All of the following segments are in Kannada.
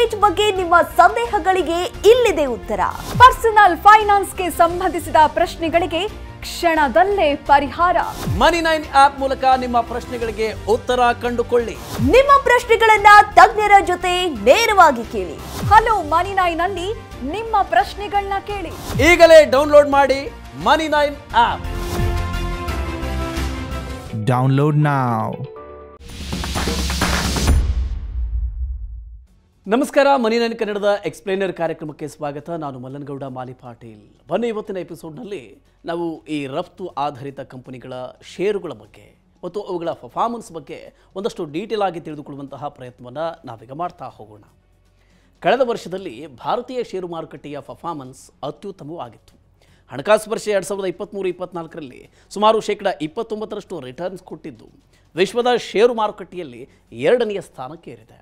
ಮಾರ್ಟ್ಗೇಜ್ ಬಗ್ಗೆ ನಿಮ್ಮ ಸಂದೇಹಗಳಿಗೆ ಇಲ್ಲಿದೆ ಉತ್ತರ. ಪರ್ಸನಲ್ ಫೈನಾನ್ಸ್ಗೆ ಸಂಬಂಧಿಸಿದ ಪ್ರಶ್ನೆಗಳಿಗೆ ಕ್ಷಣದಲ್ಲೇ ಪರಿಹಾರ. ಮನಿ9 ಆಪ್ ಮೂಲಕ ನಿಮ್ಮ ಪ್ರಶ್ನೆಗಳಿಗೆ ಉತ್ತರ ಕಂಡುಕೊಳ್ಳಿ. ನಿಮ್ಮ ಪ್ರಶ್ನೆಗಳನ್ನ ತಜ್ಞರ ಜೊತೆ ನೇರವಾಗಿ ಕೇಳಿ. ಹಲೋ ಮನಿ9 ಅಲ್ಲಿ ನಿಮ್ಮ ಪ್ರಶ್ನೆಗಳನ್ನ ಕೇಳಿ. ಈಗಲೇ ಡೌನ್ಲೋಡ್ ಮಾಡಿ ಮನಿ9 ಆಪ್. Download now. ನಮಸ್ಕಾರ, ಮನಿ9 ಕನ್ನಡದ ಎಕ್ಸ್ಪ್ಲೇನರ್ ಕಾರ್ಯಕ್ರಮಕ್ಕೆ ಸ್ವಾಗತ. ನಾನು ಮಲ್ಲನಗೌಡ ಮಾಲಿ ಪಾಟೀಲ್. ಬನ್ನಿ, ಇವತ್ತಿನ ಎಪಿಸೋಡ್ನಲ್ಲಿ ನಾವು ಈ ರಫ್ತು ಆಧಾರಿತ ಕಂಪನಿಗಳ ಷೇರುಗಳ ಬಗ್ಗೆ ಮತ್ತು ಅವುಗಳ ಪರ್ಫಾರ್ಮೆನ್ಸ್ ಬಗ್ಗೆ ಒಂದಷ್ಟು ಡೀಟೇಲ್ ಆಗಿ ತಿಳಿದುಕೊಳ್ಳುವಂತಹ ಪ್ರಯತ್ನವನ್ನು ನಾವೀಗ ಮಾಡ್ತಾ ಹೋಗೋಣ. ಕಳೆದ ವರ್ಷದಲ್ಲಿ ಭಾರತೀಯ ಷೇರು ಮಾರುಕಟ್ಟೆಯ ಪರ್ಫಾರ್ಮೆನ್ಸ್ ಅತ್ಯುತ್ತಮವಾಗಿತ್ತು. ಹಣಕಾಸು ವರ್ಷ 2023-24ರಲ್ಲಿ ಸುಮಾರು 29% ರಿಟರ್ನ್ಸ್ ಕೊಟ್ಟಿದ್ದು ವಿಶ್ವದ ಷೇರು ಮಾರುಕಟ್ಟೆಯಲ್ಲಿ 2ನೇ ಸ್ಥಾನಕ್ಕೇರಿದೆ.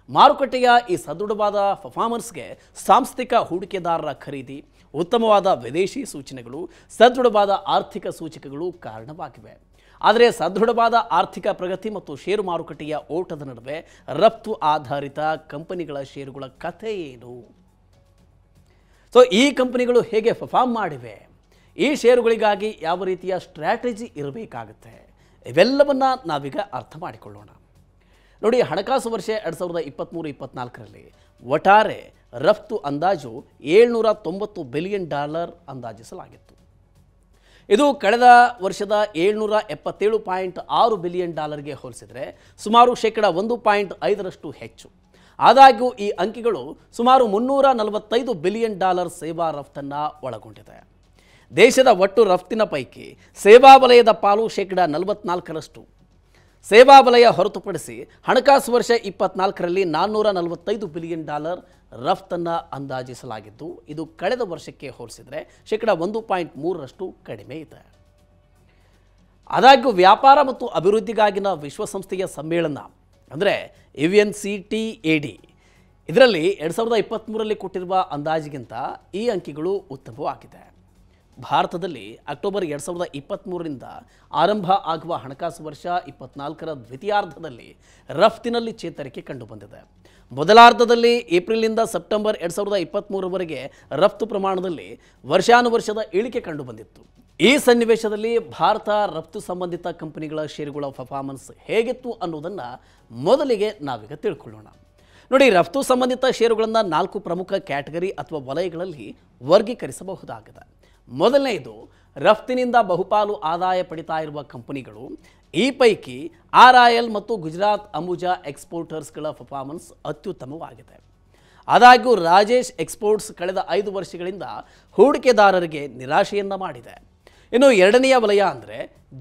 ಮಾರುಕಟ್ಟೆಯ ಈ ಸದೃಢವಾದ ಪರ್ಫಾರ್ಮೆನ್ಸ್ಗೆ ಸಾಂಸ್ಥಿಕ ಹೂಡಿಕೆದಾರರ ಖರೀದಿ, ಉತ್ತಮವಾದ ವಿದೇಶಿ ಸೂಚನೆಗಳು, ಸದೃಢವಾದ ಆರ್ಥಿಕ ಸೂಚಕಗಳು ಕಾರಣವಾಗಿವೆ. ಆದರೆ ಸದೃಢವಾದ ಆರ್ಥಿಕ ಪ್ರಗತಿ ಮತ್ತು ಷೇರು ಮಾರುಕಟ್ಟೆಯ ಓಟದ ನಡುವೆ ರಫ್ತು ಆಧಾರಿತ ಕಂಪನಿಗಳ ಷೇರುಗಳ ಕಥೆ ಏನು? ಈ ಕಂಪನಿಗಳು ಹೇಗೆ ಪರ್ಫಾರ್ಮ್ ಮಾಡಿವೆ? ಈ ಷೇರುಗಳಿಗಾಗಿ ಯಾವ ರೀತಿಯ ಸ್ಟ್ರಾಟಜಿ ಇರಬೇಕಾಗುತ್ತೆ? ಇವೆಲ್ಲವನ್ನ ನಾವೀಗ ಅರ್ಥ ಮಾಡಿಕೊಳ್ಳೋಣ. ನೋಡಿ, ಹಣಕಾಸು ವರ್ಷ 2023-24ರಲ್ಲಿ ಒಟ್ಟಾರೆ ರಫ್ತು ಅಂದಾಜು $790 ಬಿಲಿಯನ್ ಅಂದಾಜಿಸಲಾಗಿತ್ತು. ಇದು ಕಳೆದ ವರ್ಷದ $777.6 ಬಿಲಿಯನ್ ಹೋಲಿಸಿದರೆ ಸುಮಾರು 1.5% ಹೆಚ್ಚು. ಆದಾಗ್ಯೂ ಈ ಅಂಕಿಗಳು ಸುಮಾರು $345 ಬಿಲಿಯನ್ ಸೇವಾ ರಫ್ತನ್ನು ಒಳಗೊಂಡಿದೆ. ದೇಶದ ಒಟ್ಟು ರಫ್ತಿನ ಪೈಕಿ ಸೇವಾ ವಲಯದ ಪಾಲು 44%. ಸೇವಾ ವಲಯ ಹೊರತುಪಡಿಸಿ ಹಣಕಾಸು ವರ್ಷ 24ರಲ್ಲಿ $445 ಬಿಲಿಯನ್ ರಫ್ತನ್ನು ಅಂದಾಜಿಸಲಾಗಿದ್ದು, ಇದು ಕಳೆದ ವರ್ಷಕ್ಕೆ ಹೋಲಿಸಿದರೆ 1.3% ಕಡಿಮೆ ಇದೆ. ಆದಾಗ್ಯೂ ವ್ಯಾಪಾರ ಮತ್ತು ಅಭಿವೃದ್ಧಿಗಾಗಿನ ವಿಶ್ವಸಂಸ್ಥೆಯ ಸಮ್ಮೇಳನ ಅಂದರೆ UNCTAD ಇದರಲ್ಲಿ 2023ರಲ್ಲಿ ಕೊಟ್ಟಿರುವ ಅಂದಾಜಿಗಿಂತ ಈ ಅಂಕಿಗಳು ಉತ್ತಮವಾಗಿದೆ. ಭಾರತದಲ್ಲಿ ಅಕ್ಟೋಬರ್ 2023ರಿಂದ ಆರಂಭ ಆಗುವ ಹಣಕಾಸು ವರ್ಷ 24ರ ದ್ವಿತೀಯಾರ್ಧದಲ್ಲಿ ರಫ್ತಿನಲ್ಲಿ ಚೇತರಿಕೆ ಕಂಡುಬಂದಿದೆ. ಮೊದಲಾರ್ಧದಲ್ಲಿ ಏಪ್ರಿಲ್ನಿಂದ ಸೆಪ್ಟೆಂಬರ್ 2023ರವರೆಗೆ ರಫ್ತು ಪ್ರಮಾಣದಲ್ಲಿ ವರ್ಷಾನುವರ್ಷದ ಇಳಿಕೆ ಕಂಡುಬಂದಿತ್ತು. ಈ ಸನ್ನಿವೇಶದಲ್ಲಿ ಭಾರತ ರಫ್ತು ಸಂಬಂಧಿತ ಕಂಪನಿಗಳ ಷೇರುಗಳ ಪರ್ಫಾರ್ಮೆನ್ಸ್ ಹೇಗಿತ್ತು ಅನ್ನೋದನ್ನು ಮೊದಲಿಗೆ ನಾವೀಗ ತಿಳ್ಕೊಳ್ಳೋಣ. ನೋಡಿ, ರಫ್ತು ಸಂಬಂಧಿತ ಷೇರುಗಳನ್ನು 4 ಪ್ರಮುಖ ಕ್ಯಾಟಗರಿ ಅಥವಾ ವಲಯಗಳಲ್ಲಿ ವರ್ಗೀಕರಿಸಬಹುದಾಗಿದೆ. ಮೊದಲನೆಯದು ರಫ್ತಿನಿಂದ ಬಹುಪಾಲು ಆದಾಯ ಪಡಿತಾ ಇರುವ ಕಂಪನಿಗಳು. ಈ ಪೈಕಿ RIL ಮತ್ತು ಗುಜರಾತ್ ಅಂಬುಜಾ ಎಕ್ಸ್ಪೋರ್ಟರ್ಸ್ಗಳ ಪರ್ಫಾರ್ಮೆನ್ಸ್ ಅತ್ಯುತ್ತಮವಾಗಿದೆ. ಆದಾಗ್ಯೂ ರಾಜೇಶ್ ಎಕ್ಸ್ಪೋರ್ಟ್ಸ್ ಕಳೆದ 5 ವರ್ಷಗಳಿಂದ ಹೂಡಿಕೆದಾರರಿಗೆ ನಿರಾಶೆಯನ್ನ ಮಾಡಿದೆ. ಇನ್ನು ಎರಡನೆಯ ವಲಯ ಅಂದರೆ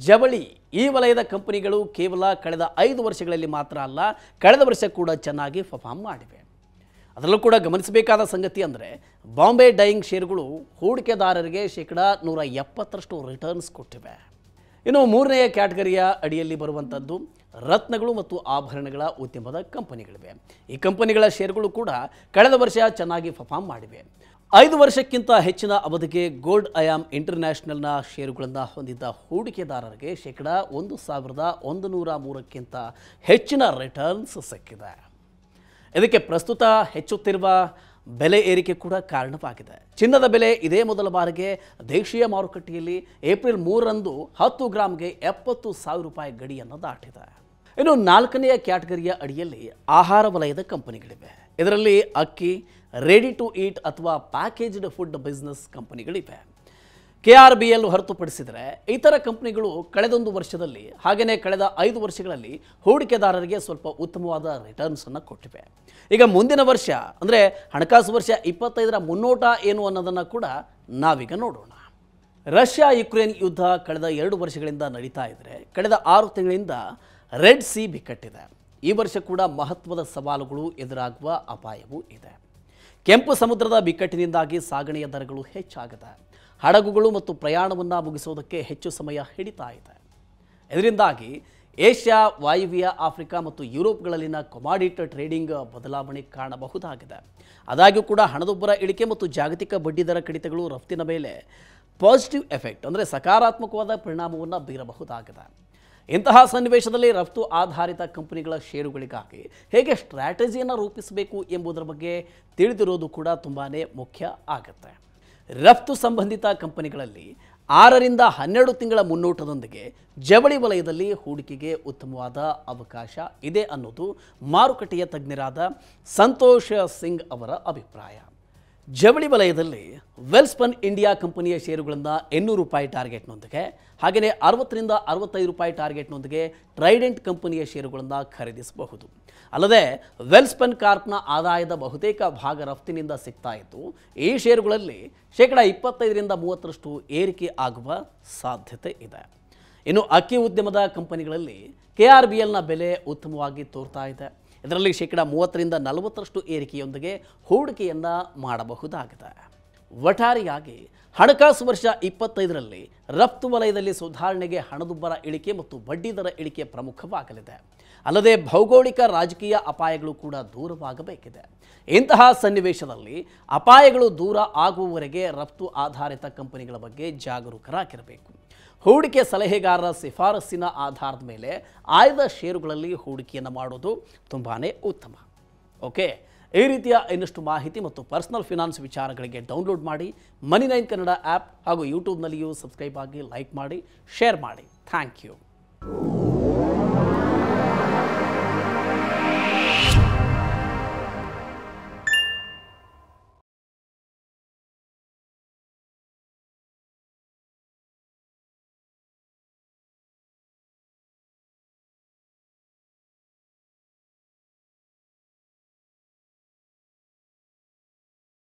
ಜವಳಿ. ಈ ವಲಯದ ಕಂಪನಿಗಳು ಕೇವಲ ಕಳೆದ 5 ವರ್ಷಗಳಲ್ಲಿ ಮಾತ್ರ ಅಲ್ಲ, ಕಳೆದ ವರ್ಷ ಕೂಡ ಚೆನ್ನಾಗಿ ಪರ್ಫಾರ್ಮ್ ಮಾಡಿವೆ. ಅದರಲ್ಲೂ ಕೂಡ ಗಮನಿಸಬೇಕಾದ ಸಂಗತಿ ಅಂದರೆ ಬಾಂಬೆ ಡೈಯಿಂಗ್ ಷೇರುಗಳು ಹೂಡಿಕೆದಾರರಿಗೆ 170% ರಿಟರ್ನ್ಸ್ ಕೊಟ್ಟಿವೆ. ಇನ್ನು ಮೂರನೆಯ ಕ್ಯಾಟಗರಿಯ ಅಡಿಯಲ್ಲಿ ಬರುವಂಥದ್ದು ರತ್ನಗಳು ಮತ್ತು ಆಭರಣಗಳ ಉದ್ಯಮದ ಕಂಪನಿಗಳಿವೆ. ಈ ಕಂಪನಿಗಳ ಷೇರುಗಳು ಕೂಡ ಕಳೆದ ವರ್ಷ ಚೆನ್ನಾಗಿ ಪರ್ಫಾರ್ಮ್ ಮಾಡಿವೆ. 5 ವರ್ಷಕ್ಕಿಂತ ಹೆಚ್ಚಿನ ಅವಧಿಗೆ ಗೋಲ್ಡ್ ಅಯಾಮ್ ಇಂಟರ್ನ್ಯಾಷನಲ್ನ ಷೇರುಗಳನ್ನು ಹೊಂದಿದ್ದ ಹೂಡಿಕೆದಾರರಿಗೆ 1,103ಕ್ಕಿಂತ ಹೆಚ್ಚಿನ ರಿಟರ್ನ್ಸ್ ಸಿಕ್ಕಿದೆ. ಇದಕ್ಕೆ ಪ್ರಸ್ತುತ ಹೆಚ್ಚುತ್ತಿರುವ ಬೆಲೆ ಏರಿಕೆ ಕೂಡ ಕಾರಣವಾಗಿದೆ. ಚಿನ್ನದ ಬೆಲೆ ಇದೇ ಮೊದಲ ಬಾರಿಗೆ ದೇಶೀಯ ಮಾರುಕಟ್ಟೆಯಲ್ಲಿ ಏಪ್ರಿಲ್ 3ರಂದು 10 ಗ್ರಾಮ್ಗೆ $70,000 ಗಡಿಯನ್ನು ದಾಟಿದೆ. ಇನ್ನು 4ನೆಯ ಕ್ಯಾಟಗರಿಯ ಅಡಿಯಲ್ಲಿ ಆಹಾರ ವಲಯದ ಕಂಪನಿಗಳಿವೆ. ಇದರಲ್ಲಿ ಅಕ್ಕಿ, ರೆಡಿ ಟು ಈಟ್ ಅಥವಾ ಪ್ಯಾಕೇಜ್ಡ್ ಫುಡ್ ಬಿಸ್ನೆಸ್ ಕಂಪನಿಗಳಿವೆ. KRBL ಹೊರತುಪಡಿಸಿದರೆ ಇತರ ಕಂಪನಿಗಳು ಕಳೆದೊಂದು ವರ್ಷದಲ್ಲಿ ಹಾಗೆಯೇ ಕಳೆದ 5 ವರ್ಷಗಳಲ್ಲಿ ಹೂಡಿಕೆದಾರರಿಗೆ ಸ್ವಲ್ಪ ಉತ್ತಮವಾದ ರಿಟರ್ನ್ಸ್ ಅನ್ನು ಕೊಟ್ಟಿವೆ. ಈಗ ಮುಂದಿನ ವರ್ಷ ಅಂದರೆ ಹಣಕಾಸು ವರ್ಷ 25ರ ಮುನ್ನೋಟ ಏನು ಅನ್ನೋದನ್ನು ಕೂಡ ನಾವೀಗ ನೋಡೋಣ. ರಷ್ಯಾ ಯುಕ್ರೇನ್ ಯುದ್ಧ ಕಳೆದ 2 ವರ್ಷಗಳಿಂದ ನಡೀತಾ ಇದ್ದರೆ ಕಳೆದ 6 ತಿಂಗಳಿಂದ ರೆಡ್ ಸಿ ಬಿಕ್ಕಟ್ಟಿದೆ. ಈ ವರ್ಷ ಕೂಡ ಮಹತ್ವದ ಸವಾಲುಗಳು ಎದುರಾಗುವ ಅಪಾಯವೂ ಇದೆ. ಕೆಂಪು ಸಮುದ್ರದ ಬಿಕ್ಕಟ್ಟಿನಿಂದಾಗಿ ಸಾಗಣೆಯ ದರಗಳು ಹೆಚ್ಚಾಗಿದೆ. ಹಡಗುಗಳು ಮತ್ತು ಪ್ರಯಾಣವನ್ನು ಮುಗಿಸೋದಕ್ಕೆ ಹೆಚ್ಚು ಸಮಯ ಹಿಡಿತಾ ಇದೆ. ಇದರಿಂದಾಗಿ ಏಷ್ಯಾ, ವಾಯುವ್ಯ ಆಫ್ರಿಕಾ ಮತ್ತು ಯುರೋಪ್ಗಳಲ್ಲಿನ ಕಮಾಡಿಟಿ ಟ್ರೇಡಿಂಗ್ ಬದಲಾವಣೆ ಕಾಣಬಹುದಾಗಿದೆ. ಆದಾಗ್ಯೂ ಕೂಡ ಹಣದುಬ್ಬರ ಇಳಿಕೆ ಮತ್ತು ಜಾಗತಿಕ ಬಡ್ಡಿದರ ಕಡಿತಗಳು ರಫ್ತಿನ ಮೇಲೆ ಪಾಸಿಟಿವ್ ಎಫೆಕ್ಟ್ ಅಂದರೆ ಸಕಾರಾತ್ಮಕವಾದ ಪರಿಣಾಮವನ್ನು ಬೀರಬಹುದಾಗಿದೆ. ಇಂತಹ ಸನ್ನಿವೇಶದಲ್ಲಿ ರಫ್ತು ಆಧಾರಿತ ಕಂಪನಿಗಳ ಷೇರುಗಳಿಗಾಗಿ ಹೇಗೆ ಸ್ಟ್ರಾಟಜಿಯನ್ನು ರೂಪಿಸಬೇಕು ಎಂಬುದರ ಬಗ್ಗೆ ತಿಳಿದಿರೋದು ಕೂಡ ತುಂಬಾ ಮುಖ್ಯ ಆಗುತ್ತೆ. ರಫ್ತು ಸಂಬಂಧಿತ ಕಂಪನಿಗಳಲ್ಲಿ 6ರಿಂದ 12 ತಿಂಗಳ ಮುನ್ನೋಟದೊಂದಿಗೆ ಜವಳಿ ವಲಯದಲ್ಲಿ ಹೂಡಿಕೆಗೆ ಉತ್ತಮವಾದ ಅವಕಾಶ ಇದೆ ಅನ್ನೋದು ಮಾರುಕಟ್ಟೆಯ ತಜ್ಞರಾದ ಸಂತೋಷ್ ಸಿಂಗ್ ಅವರ ಅಭಿಪ್ರಾಯ. ಜವಳಿ ವಲಯದಲ್ಲಿ ವೆಲ್ಸ್ಪನ್ ಇಂಡಿಯಾ ಕಂಪನಿಯ ಷೇರುಗಳನ್ನು ₹800 ಟಾರ್ಗೆಟ್ನೊಂದಿಗೆ ಹಾಗೆಯೇ ₹60ರಿಂದ ₹65 ಟಾರ್ಗೆಟ್ನೊಂದಿಗೆ ಟ್ರೈಡೆಂಟ್ ಕಂಪನಿಯ ಷೇರುಗಳನ್ನು ಖರೀದಿಸಬಹುದು. ಅಲ್ಲದೆ ವೆಲ್ಸ್ಪನ್ ಕಾರ್ಪ್ನ ಆದಾಯದ ಬಹುತೇಕ ಭಾಗ ರಫ್ತಿನಿಂದ ಸಿಗ್ತಾ ಇದ್ದು ಈ ಷೇರುಗಳಲ್ಲಿ ಶೇಕಡ 25ರಿಂದ 30ರಷ್ಟು ಏರಿಕೆ ಆಗುವ ಸಾಧ್ಯತೆ ಇದೆ. ಇನ್ನು ಅಕ್ಕಿ ಉದ್ಯಮದ ಕಂಪನಿಗಳಲ್ಲಿ KRBLನ ಬೆಲೆ ಉತ್ತಮವಾಗಿ ತೋರ್ತಾ ಇದೆ. ಇದರಲ್ಲಿ ಶೇಕಡ 30ರಿಂದ 40ರಷ್ಟು ಏರಿಕೆಯೊಂದಿಗೆ ಹೂಡಿಕೆಯನ್ನು ಮಾಡಬಹುದಾಗಿದೆ. ಒಟ್ಟಾರೆಯಾಗಿ ಹಣಕಾಸು ವರ್ಷ 25ರಲ್ಲಿ ರಫ್ತು ವಲಯದಲ್ಲಿ ಸುಧಾರಣೆಗೆ ಹಣದುಬ್ಬರ ಇಳಿಕೆ ಮತ್ತು ಬಡ್ಡಿದರ ಇಳಿಕೆ ಪ್ರಮುಖವಾಗಲಿದೆ. ಅಲ್ಲದೆ ಭೌಗೋಳಿಕ ರಾಜಕೀಯ ಅಪಾಯಗಳು ಕೂಡ ದೂರವಾಗಬೇಕಿದೆ. ಇಂತಹ ಸನ್ನಿವೇಶದಲ್ಲಿ ಅಪಾಯಗಳು ದೂರ ಆಗುವವರೆಗೆ ರಫ್ತು ಆಧಾರಿತ ಕಂಪನಿಗಳ ಬಗ್ಗೆ ಜಾಗರೂಕರಾಗಿರಬೇಕು. ಹೂಡಿಕೆ ಸಲಹೆಗಾರರ ಶಿಫಾರಸ್ಸಿನ ಆಧಾರದ ಮೇಲೆ ಆಯ್ದ ಷೇರುಗಳಲ್ಲಿ ಹೂಡಿಕೆಯನ್ನು ಮಾಡೋದು ತುಂಬಾ ಉತ್ತಮ. ಓಕೆ, ಈ ರೀತಿಯ ಇನ್ನಷ್ಟು ಮಾಹಿತಿ ಮತ್ತು ಪರ್ಸನಲ್ ಫಿನಾನ್ಸ್ ವಿಚಾರಗಳಿಗೆ ಡೌನ್ಲೋಡ್ ಮಾಡಿ ಮನಿ9 ಕನ್ನಡ ಆ್ಯಪ್ ಹಾಗೂ ಯೂಟ್ಯೂಬ್ನಲ್ಲಿಯೂ ಸಬ್ಸ್ಕ್ರೈಬ್ ಆಗಿ, ಲೈಕ್ ಮಾಡಿ, ಶೇರ್ ಮಾಡಿ. Thank you.